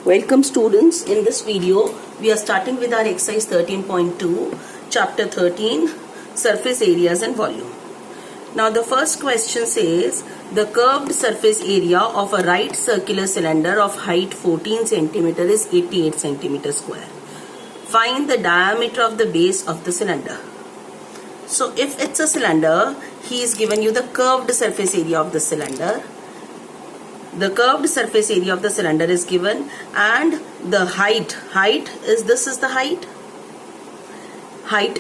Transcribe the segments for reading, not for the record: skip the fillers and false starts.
Welcome students. In this video we are starting with our exercise 13.2 chapter 13 surface areas and volume. Now the first question says the curved surface area of a right circular cylinder of height 14 cm is 88 cm square. Find the diameter of the base of the cylinder. So if it's a cylinder, he is given you the curved surface area of the cylinder. The curved surface area of the cylinder is given, and the height is, this is the height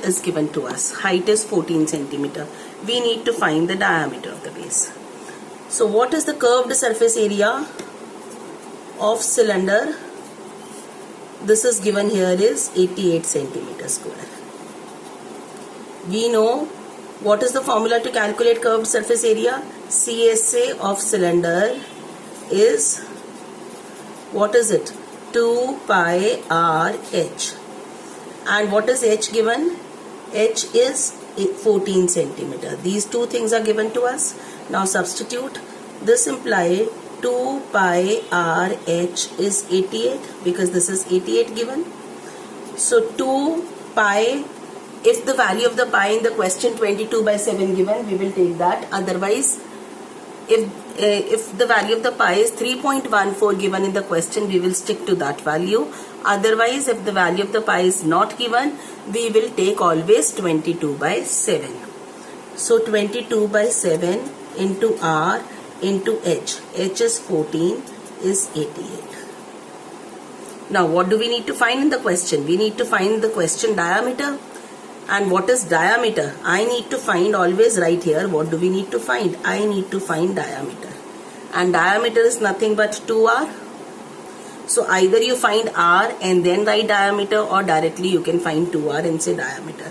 is given to us. Height is 14 centimeter. We need to find the diameter of the base. So what is the curved surface area of cylinder? This is given here is 88 centimeter square. We know what is the formula to calculate curved surface area. CSA of cylinder is, what is it? 2 pi r h. And what is h given? H is 14 centimeter. These two things are given to us. Now substitute. This implies 2 pi r h is 88 because this is 88 given. So 2 pi, if the value of the pi in the question 22/7 given, we will take that. Otherwise, if the value of the pi is 3.14 given in the question, we will stick to that value. Otherwise, if the value of the pi is not given, we will take always 22/7. So 22/7 into r into h. H is 14 is 88. Now what do we need to find in the question? We need to find the question diameter. And what is diameter? I need to find, always right here, what do we need to find? I need to find diameter. And diameter is nothing but 2r. So either you find r and then write diameter, or directly you can find 2r and say diameter.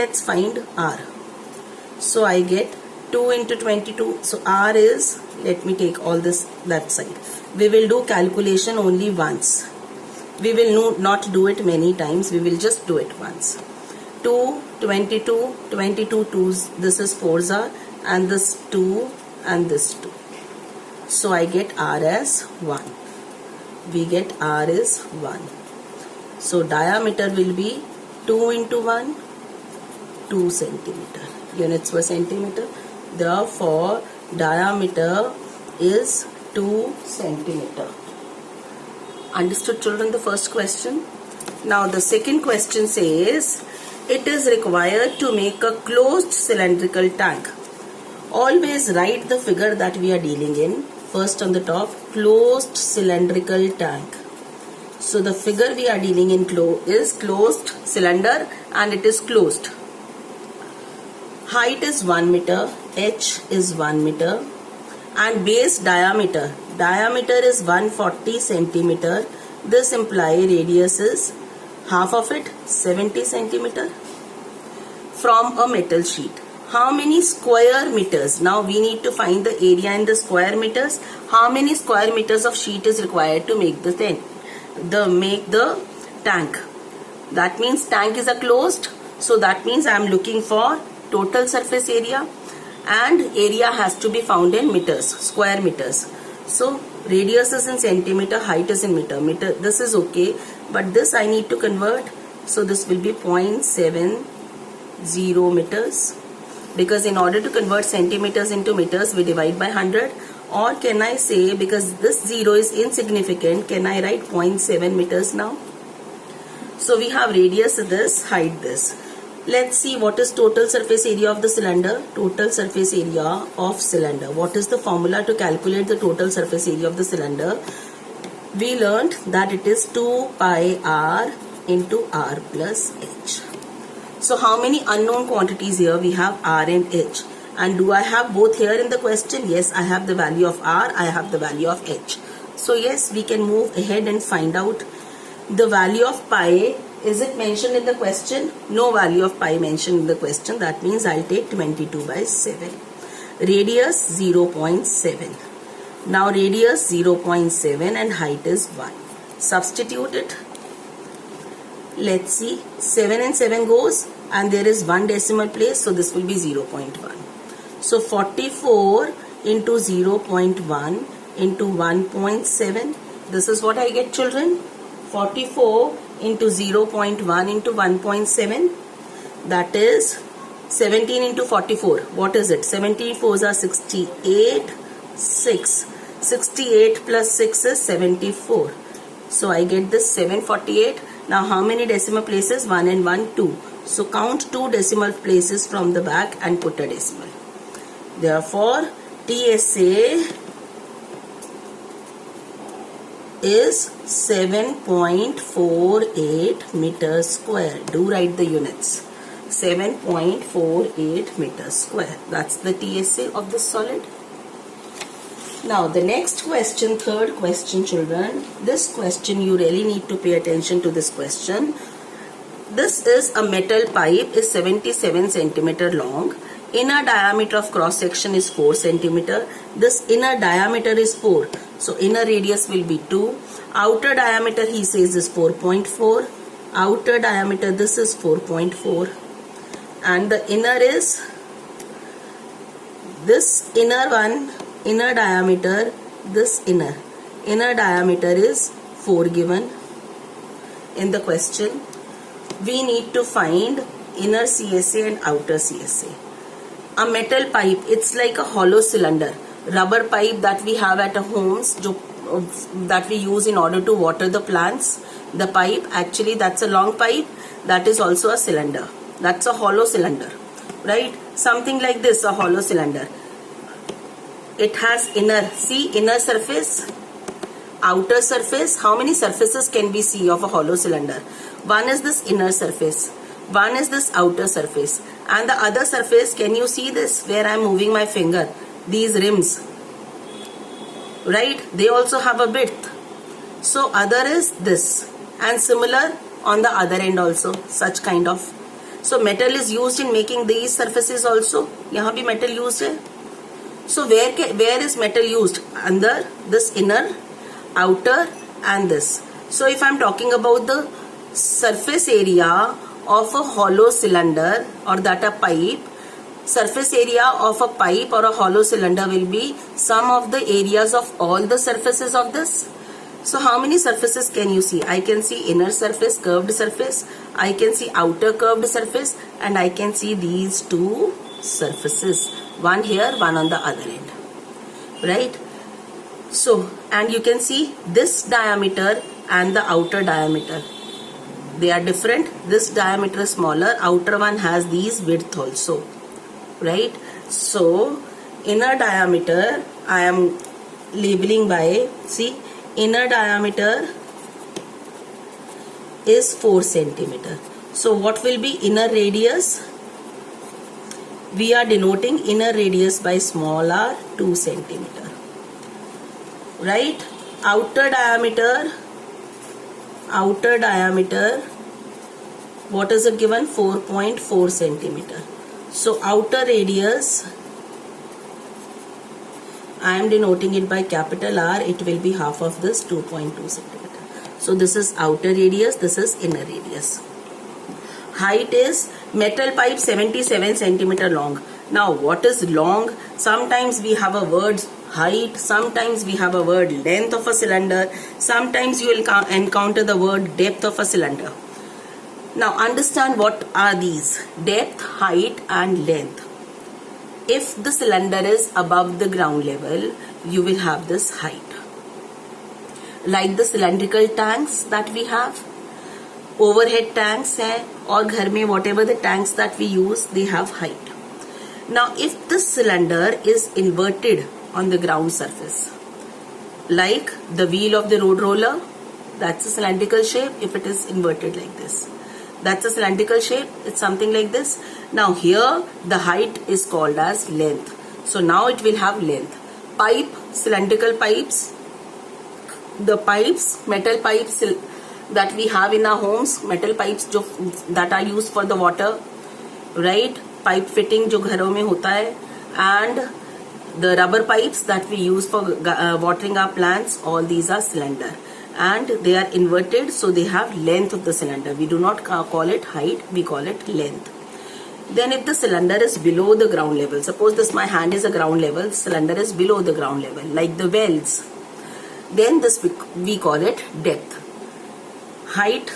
Let's find r. So I get 2 into 22. So r is, let me take all this that side. We will do calculation only once. We will not do it many times. We will just do it once. 2, 22, 22 2s, this is 4s are, and this 2 and this 2. So I get r as 1. We get r is 1. So diameter will be 2 into 1, 2 centimeter. Units per centimeter. Therefore, diameter is 2 centimeter. Understood, children, the first question? Now the second question says, it is required to make a closed cylindrical tank. Always write the figure that we are dealing in. First on the top, closed cylindrical tank. So the figure we are dealing in is closed cylinder, and it is closed. Height is 1 meter, h is 1 meter, and base diameter is 140 centimeter. This implies radius is half of it, 70 centimeter, from a metal sheet. How many square meters? Now we need to find the area in the square meters. How many square meters of sheet is required to make the tank? That means tank is a closed. So that means I am looking for total surface area, and area has to be found in meters, square meters. So radius is in centimeter, height is in meter. This is okay, but this I need to convert. So this will be 0.70 meters, because in order to convert centimeters into meters, we divide by 100. Or can I say, because this 0 is insignificant, can I write 0.7 meters now? So we have radius this, height this. Let's see what is total surface area of the cylinder. Total surface area of cylinder. What is the formula to calculate the total surface area of the cylinder? We learned that it is 2 pi r into r plus h. So how many unknown quantities here? We have r and h. And do I have both here in the question? Yes, I have the value of r, I have the value of h. So yes, we can move ahead and find out the value of pi. Is it mentioned in the question? No value of pi mentioned in the question. That means I'll take 22/7. Radius 0.7. Now radius 0.7 and height is 1. Substitute it. Let's see. 7 and 7 goes, and there is 1 decimal place. So this will be 0.1. So 44 into 0.1 into 1.7. This is what I get, children. 44 into 0.1 into 1.7. That is 17 into 44. What is it? 17 4s are 68. 6. 68 plus 6 is 74. So I get this 748. Now how many decimal places? 1 and 1, 2. So count 2 decimal places from the back and put a decimal. Therefore, TSA is 7.48 meters square. Do write the units. 7.48 meters square. That's the TSA of the solid. Now the next question, third question, children. This question you really need to pay attention to this question. This is a metal pipe, is 77 centimeter long. Inner diameter of cross section is 4 centimeter. This inner diameter is 4. So inner radius will be 2. Outer diameter he says is 4.4. Outer diameter, this is 4.4. And the inner is this inner one, inner diameter, this inner diameter is 4 given in the question. We need to find inner CSA and outer CSA. A metal pipe, it's like a hollow cylinder. Rubber pipe that we have at our homes, that we use in order to water the plants. The pipe, actually that's a long pipe, that is also a cylinder. That's a hollow cylinder, right? Something like this, a hollow cylinder. It has inner, see, inner surface, outer surface. How many surfaces can we see of a hollow cylinder? One is this inner surface, one is this outer surface, and the other surface, can you see this where I am moving my finger? These rims, right? They also have a width. So other is this, and similar on the other end also, such kind of. So metal is used in making these surfaces also. यहाँ भी metal used है. So where is metal used? Under this inner, outer, and this. So if I am talking about the surface area of a hollow cylinder or that a pipe, surface area of a pipe or a hollow cylinder will be sum of the areas of all the surfaces of this. So how many surfaces can you see? I can see inner surface, curved surface. I can see outer curved surface, and I can see these two surfaces. One here, one on the other end. Right? So, and you can see this diameter and the outer diameter. They are different. This diameter is smaller. Outer one has these width also. Right? So, inner diameter, I am labeling by, see, inner diameter is 4 centimeter. So what will be inner radius? We are denoting inner radius by small r, 2 centimeter. Right? Outer diameter, what is it given? 4.4 centimeter. So outer radius, I am denoting it by capital R. It will be half of this, 2.2 centimeter. So this is outer radius, this is inner radius. Height is metal pipe 77 centimeter long. Now what is long? Sometimes we have a word height, sometimes we have a word length of a cylinder, sometimes you will encounter the word depth of a cylinder. Now understand what are these: depth, height, and length. If the cylinder is above the ground level, you will have this height. Like the cylindrical tanks that we have, overhead tanks hai, or ghar mein whatever the tanks that we use, they have height. Now if the cylinder is inverted on the ground surface, like the wheel of the road roller, that's a cylindrical shape. If it is inverted like this, that's a cylindrical shape. It's something like this. Now here the height is called as length. So now it will have length. Pipe, cylindrical pipes, the pipes, metal pipes that we have in our homes, metal pipes that are used for the water, right? Pipe fitting जो घरों में होता है, and the rubber pipes that we use for watering our plants, all these are cylinder. And they are inverted, so they have length of the cylinder. We do not call it height, we call it length. Then if the cylinder is below the ground level, suppose this my hand is a ground level, cylinder is below the ground level, like the wells. then this we call it depth. Height,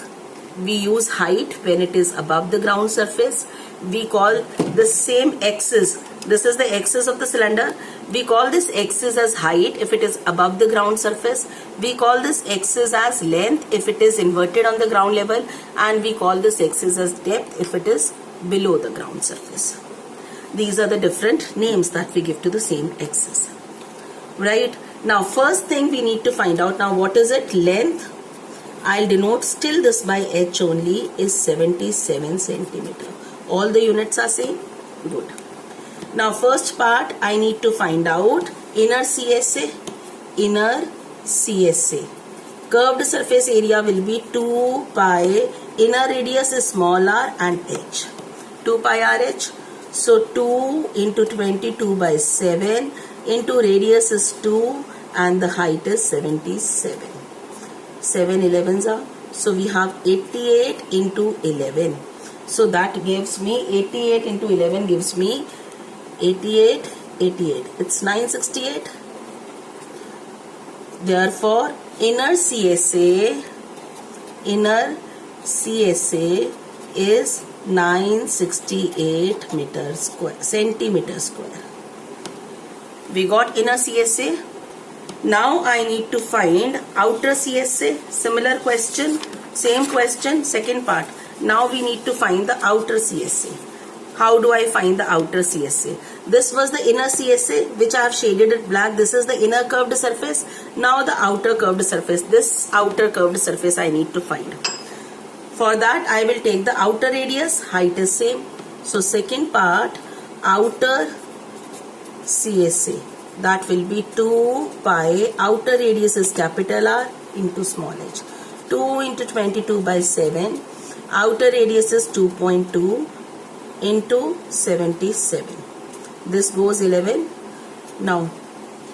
we use height when it is above the ground surface. We call the same axis, this is the axis of the cylinder, we call this axis as height if it is above the ground surface. We call this axis as length if it is inverted on the ground level, and we call this axis as depth if it is below the ground surface. These are the different names that we give to the same axis. Right? Now first thing we need to find out, now what is it? Length, I'll denote still this by h only, is 77 centimeter. All the units are same? Good. Now first part I need to find out inner CSA. Inner CSA. Curved surface area will be 2 pi, inner radius is small r and h. 2 pi RH. So 2 into 22 by 7 into radius is 2 and the height is 77. 7 11s are. So we have 88 into 11. So that gives me 88 into 11 gives me 88. It's 968. Therefore, inner CSA is 968 centimeter square. We got inner CSA. Now I need to find outer CSA. Similar question, same question, second part. Now we need to find the outer CSA. How do I find the outer CSA? This was the inner CSA which I have shaded it black. This is the inner curved surface. Now the outer curved surface. This outer curved surface I need to find. For that I will take the outer radius. Height is same. So second part, outer CSA. That will be 2 pi. Outer radius is capital R into small h. 2 into 22 by 7. Outer radius is 2.2 into 77. This goes 11. Now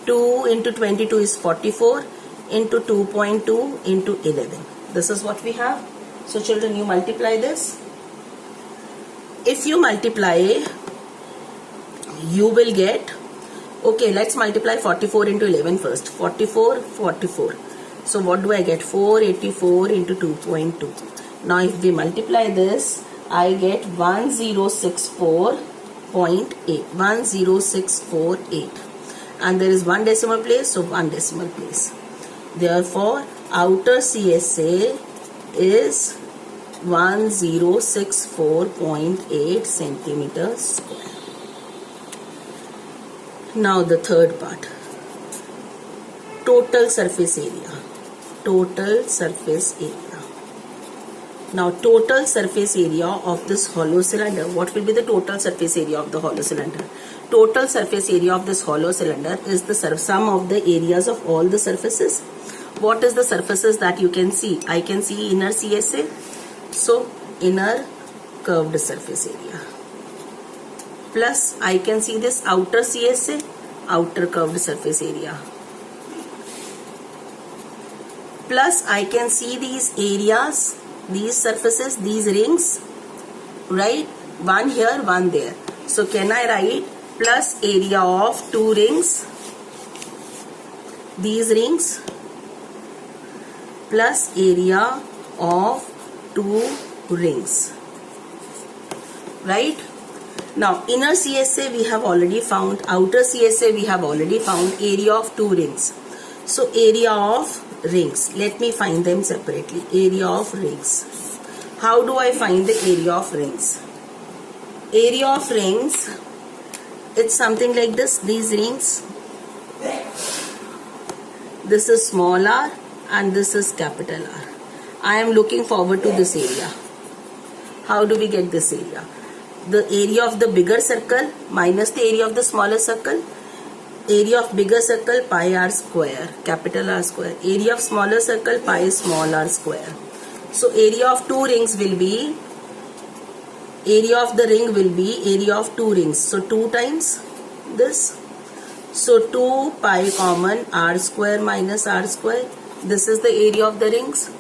2 into 22 is 44 into 2.2 into 11. This is what we have. So children, you multiply this. If you multiply, you will get, okay, let's multiply 44 into 11 first. 44. So what do I get? 484 into 2.2. Now if we multiply this, I get 1064.8. 1068. And there is one decimal place, so one decimal place. Therefore, outer CSA is 1064.8 centimeter square. Now the third part. Total surface area. Total surface area. Now total surface area of this hollow cylinder. What will be the total surface area of the hollow cylinder? Total surface area of this hollow cylinder is the sum of the areas of all the surfaces. What is the surfaces that you can see? I can see inner CSA. So inner curved surface area. Plus I can see this outer CSA, outer curved surface area. Plus I can see these areas, these surfaces, these rings, right? One here, one there. So can I write plus area of two rings, these rings, plus area of two rings, right? Now inner CSA we have already found, outer CSA we have already found, area of two rings. So area of rings, let me find them separately. Area of rings. How do I find the area of rings? Area of rings, it's something like this. These rings, this is small r and this is capital R. I am looking forward to this area. How do we get this area? The area of the bigger circle minus the area of the smaller circle. Area of bigger circle pi r square, capital R square. Area of smaller circle pi small r square. So area of two rings will be, area of the ring will be area of two rings. So 2 times this. So 2 pi common r square minus r square. This is the area of the rings.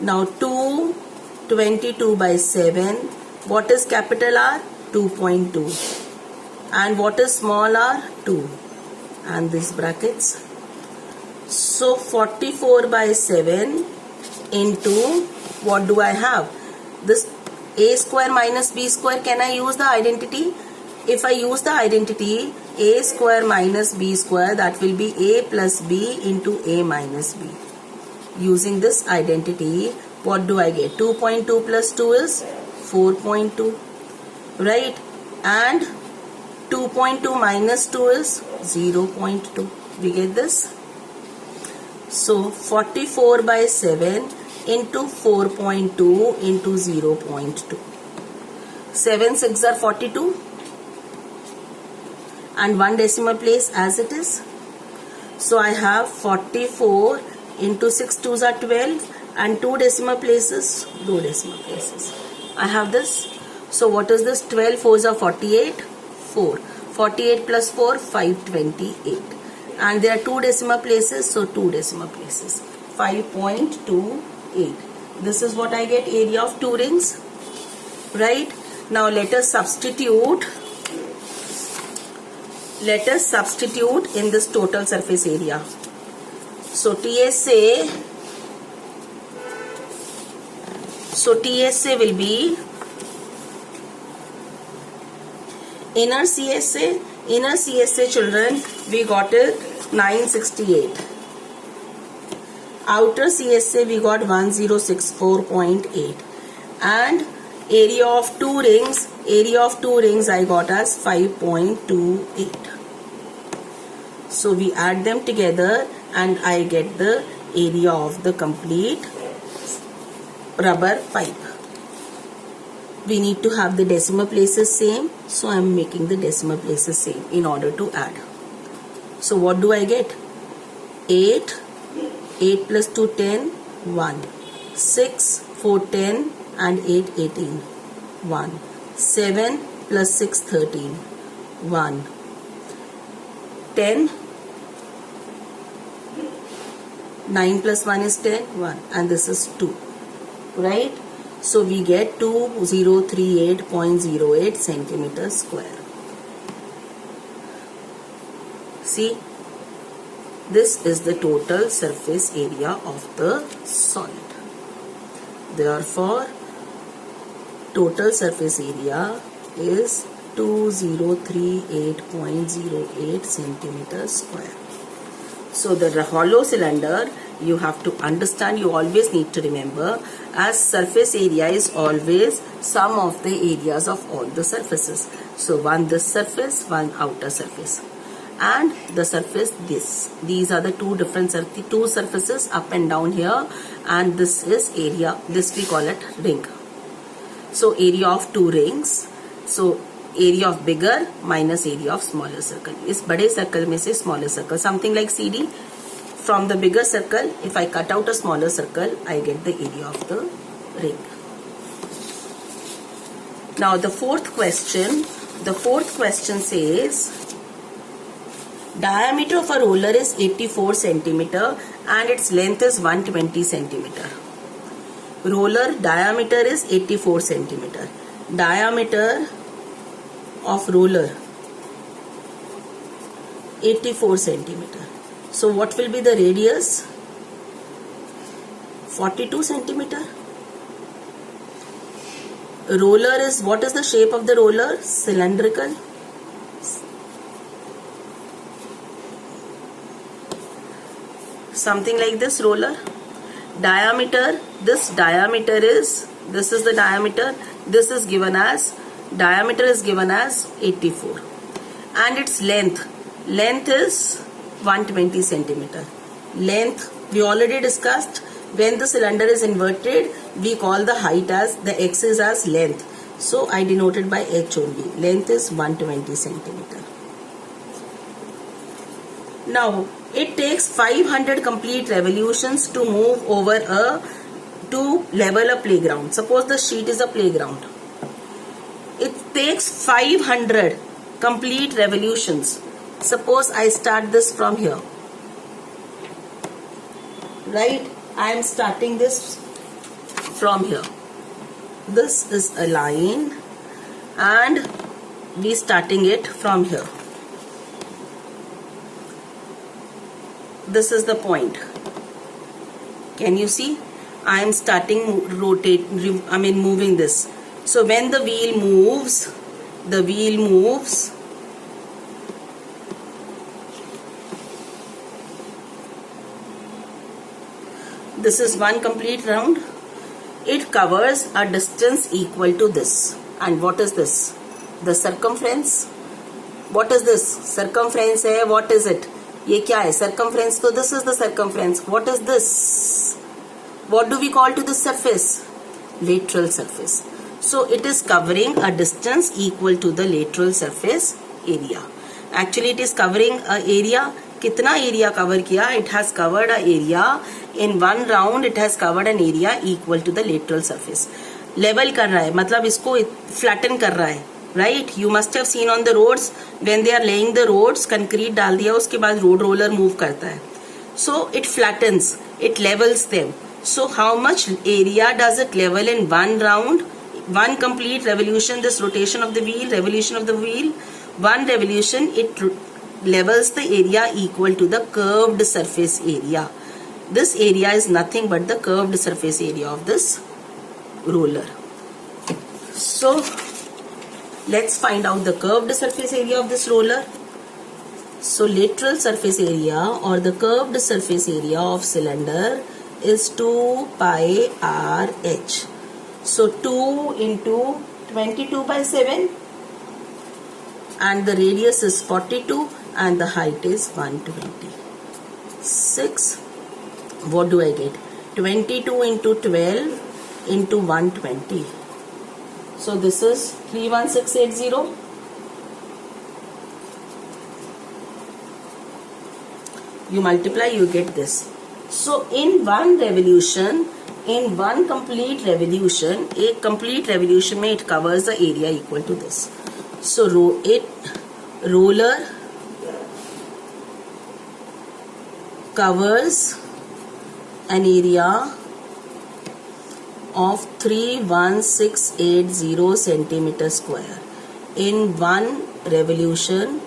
Now 222 by 7. What is capital R? 2.2. And what is small r? 2. And these brackets. So 44 by 7 into, what do I have? This a square minus b square. Can I use the identity? If I use the identity, a square minus b square, that will be a plus b into a minus b. Using this identity, what do I get? 2.2 plus 2 is 4.2, right? And 2.2 minus 2 is 0.2. We get this? So 44 by 7 into 4.2 into 0.2. 7 6 are 42 and 1 decimal place as it is. So I have 44 into 6 2s are 12 and 2 decimal places, 2 decimal places. I have this. So what is this? 12 4s are 48, 4. 48 plus 4, 528. And there are 2 decimal places, so 2 decimal places. 5.28. This is what I get, area of 2 rings. Right? Now let us substitute. Let us substitute in this total surface area. So TSA will be inner CSA children, we got it 968. Outer CSA we got 1064.8. And area of two rings I got as 5.28. So we add them together and I get the area of the complete rubber pipe. We need to have the decimal places same, so I am making the decimal places same in order to add. So what do I get? 8 plus 2 10, 1. 6 4 10 and 8 18, 1. 7 plus 6 13, 1. 10, 9 plus 1 is 10, 1, and this is 2, right? So we get 2038.08 centimeters square. See, this is the total surface area of the solid. Therefore, total surface area is 2038.08 centimeters square. So the hollow cylinder, you have to understand, you always need to remember, as surface area is always sum of the areas of all the surfaces. So one this surface, one outer surface, and the surface this. These are the two different two surfaces up and down here, and this is area, this we call it ring. So area of two rings, so area of bigger minus area of smaller circle. इस बड़े circle में से smaller circle, something like CD. From the bigger circle, if I cut out a smaller circle, I get the area of the ring. Now the fourth question says, diameter of a roller is 84 centimeter and its length is 120 centimeter. Roller diameter is 84 centimeter. Diameter of roller 84 centimeter. So what will be the radius? 42 centimeter. Roller is, what is the shape of the roller? Cylindrical. Something like this roller. Diameter, this is the diameter. This is given as, diameter is given as 84. And its length is 120 centimeter. Length, we already discussed, when the cylinder is inverted, we call the height as, the axis as length. So I denoted by H only. Length is 120 centimeter. Now, it takes 500 complete revolutions to move over to level a playground. Suppose the sheet is a playground. It takes 500 complete revolutions. Suppose I start this from here. Right? I am starting this from here. This is a line and we starting it from here. this is the point. Can you see? I am starting moving this. So when the wheel moves, this is one complete round. It covers a distance equal to this. And what is this? The circumference. What is this? Circumference hai. What is it? ये क्या है? Circumference. So this is the circumference. What is this? What do we call to this surface? Lateral surface. So it is covering a distance equal to the lateral surface area. Actually it is covering a area. कितना area cover किया? It has covered a area. In one round it has covered an area equal to the lateral surface. Level कर रहा है, मतलब इसको flatten कर रहा है. Right? You must have seen on the roads when they are laying the roads, concrete डाल दिया, उसके बाद road roller move करता है. So it flattens, it levels them. So how much area does it level in one round? One complete revolution, this rotation of the wheel, revolution of the wheel, one revolution, it levels the area equal to the curved surface area. This area is nothing but the curved surface area of this roller. So let's find out the curved surface area of this roller. So lateral surface area or the curved surface area of cylinder is 2 pi RH. So 2 into 22 by 7 and the radius is 42 and the height is 120. 6. What do I get? 22 into 12 into 120. So this is 31680. You multiply, you get this. So in one revolution, in one complete revolution, a complete revolution में it covers the area equal to this. So roller covers an area of 31680 centimeter square. In one revolution,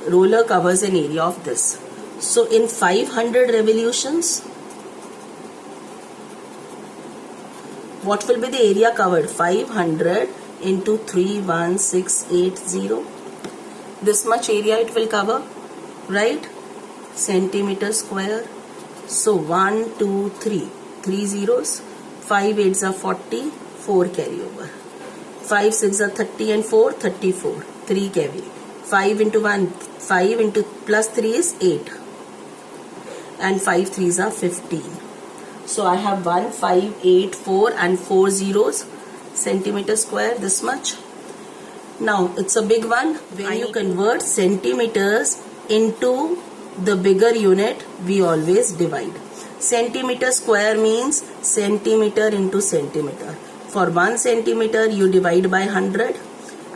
roller covers an area of this. So in 500 revolutions, what will be the area covered? 500 into 31680. This much area it will cover, right? Centimeter square. So 1, 2, 3. 3 zeros. 5 8s are 40. 4 carry over. 5 6 are 30 and 4, 34. 3 carry. 5 into 1, 5 into plus 3 is 8. And 5 3s are 15. So I have 1, 5, 8, 4 and 4 zeros. Centimeter square, this much. Now it's a big one. When you convert centimeters into the bigger unit, we always divide. Centimeter square means centimeter into centimeter. For 1 centimeter you divide by 100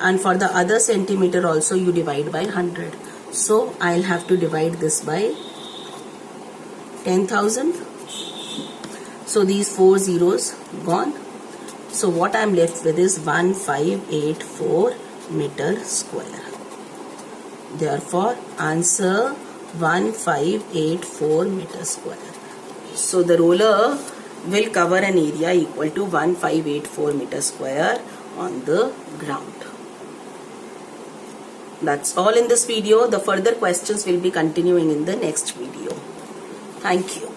and for the other centimeter also you divide by 100. So I'll have to divide this by 10,000. So these 4 zeros gone. So what I'm left with is 1584 meter square. Therefore answer 1584 meter square. So the roller will cover an area equal to 1584 meter square on the ground. That's all in this video. The further questions will be continuing in the next video. Thank you.